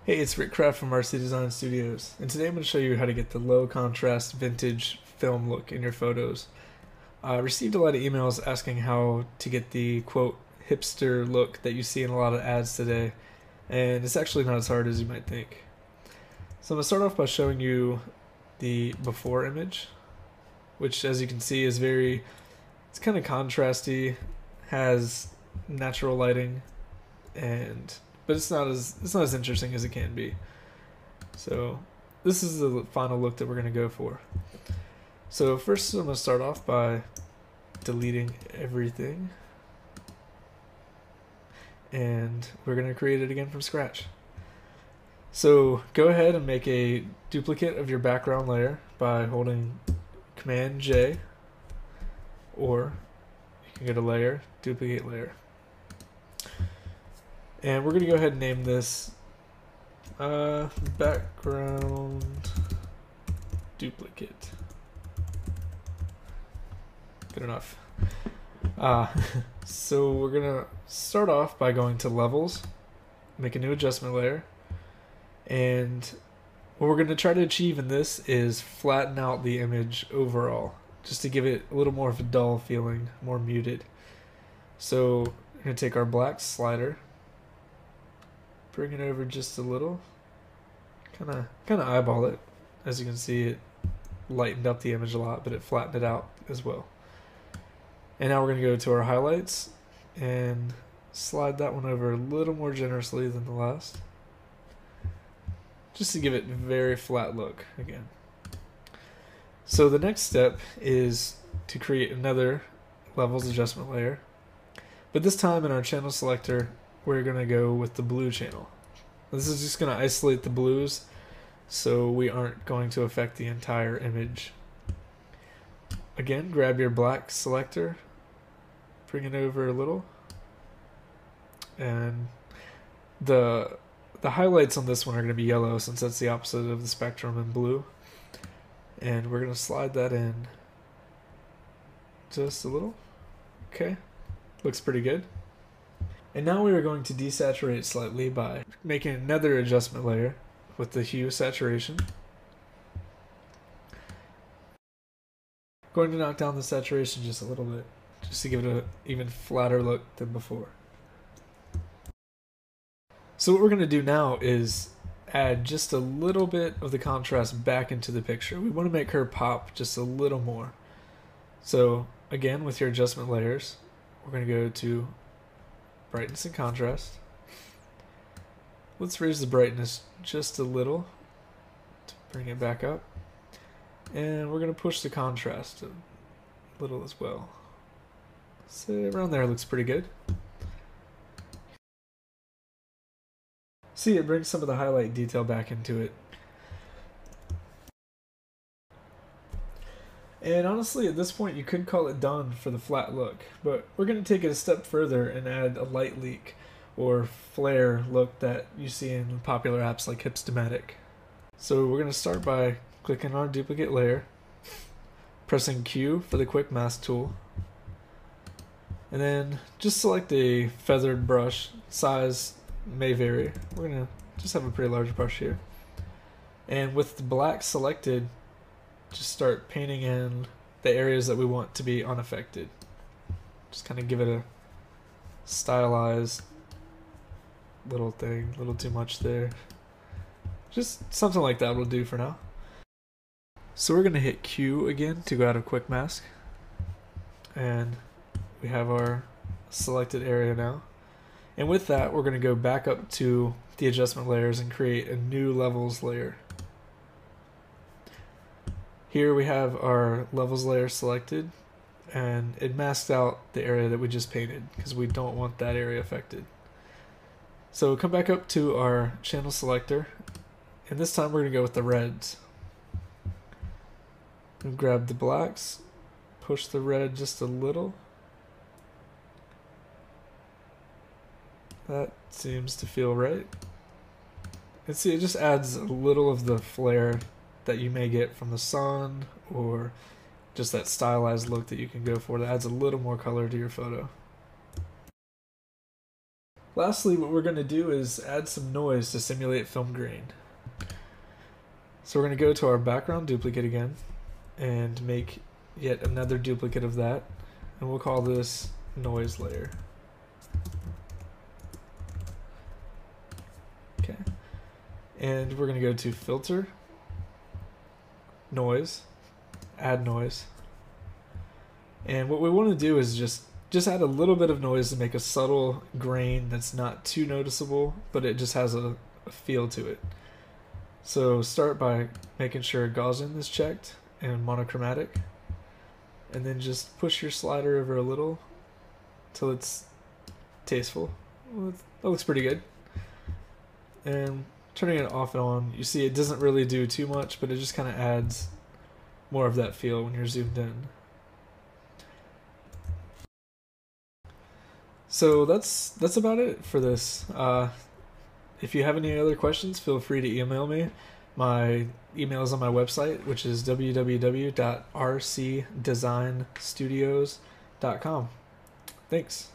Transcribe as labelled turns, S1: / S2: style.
S1: Hey, it's Rick Kraft from RC Design Studios, and today I'm going to show you how to get the low contrast vintage film look in your photos. I received a lot of emails asking how to get the quote hipster look that you see in a lot of ads today, and it's actually not as hard as you might think. So I'm going to start off by showing you the before image, which as you can see is it's kind of contrasty, has natural lighting, but it's not as interesting as it can be. So this is the final look that we're going to go for. So first I'm going to start off by deleting everything, and we're going to create it again from scratch. So go ahead and make a duplicate of your background layer by holding Command J, or you can go to Layer, Duplicate Layer. And we're going to go ahead and name this background duplicate. Good enough. So we're going to start off by going to Levels, make a new adjustment layer, and what we're going to try to achieve in this is flatten out the image overall, just to give it a little more of a dull feeling, more muted. So we're going to take our black slider, bring it over just a little, kind of eyeball it. As you can see, it lightened up the image a lot, but it flattened it out as well. And now we're going to go to our highlights and slide that one over a little more generously than the last, just to give it a very flat look again. So the next step is to create another levels adjustment layer, but this time in our channel selector we're going to go with the blue channel. This is just going to isolate the blues, so we aren't going to affect the entire image. Again, grab your black selector, bring it over a little, and the highlights on this one are going to be yellow since that's the opposite of the spectrum in blue. And we're going to slide that in just a little. Okay, looks pretty good. And now we are going to desaturate slightly by making another adjustment layer with the hue saturation. Going to knock down the saturation just a little bit, just to give it an even flatter look than before. So what we're going to do now is add just a little bit of the contrast back into the picture. We want to make her pop just a little more. So again, with your adjustment layers, we're going to go to brightness and contrast. Let's raise the brightness just a little to bring it back up. And we're going to push the contrast a little as well. So around there looks pretty good. See, it brings some of the highlight detail back into it. And honestly, at this point, you could call it done for the flat look, but we're going to take it a step further and add a light leak or flare look that you see in popular apps like Hipster. So we're going to start by clicking on our duplicate layer, pressing Q for the quick mask tool, and then just select a feathered brush. Size may vary. We're going to just have a pretty large brush here. And with the black selected, just start painting in the areas that we want to be unaffected. Just kind of give it a stylized little thing, a little too much there. Just something like that will do for now. So we're going to hit Q again to go out of quick mask. And we have our selected area now. And with that, we're going to go back up to the adjustment layers and create a new levels layer. Here we have our levels layer selected, and it masks out the area that we just painted because we don't want that area affected. So come back up to our channel selector, and this time we're going to go with the reds. And grab the blacks, push the red just a little. That seems to feel right. And see, it just adds a little of the flare that you may get from the sun, or just that stylized look that you can go for that adds a little more color to your photo. Lastly, what we're going to do is add some noise to simulate film grain. So we're going to go to our background duplicate again and make yet another duplicate of that, and we'll call this noise layer. Okay, and we're going to go to filter, noise, add noise, and what we want to do is just add a little bit of noise to make a subtle grain that's not too noticeable, but it just has a feel to it. So start by making sure Gaussian is checked and monochromatic, and then just push your slider over a little till it's tasteful. Well, that looks pretty good. And turning it off and on, you see it doesn't really do too much, but it just kind of adds more of that feel when you're zoomed in. So that's about it for this. If you have any other questions, feel free to email me. My email is on my website, which is www.rcdesignstudios.com. Thanks.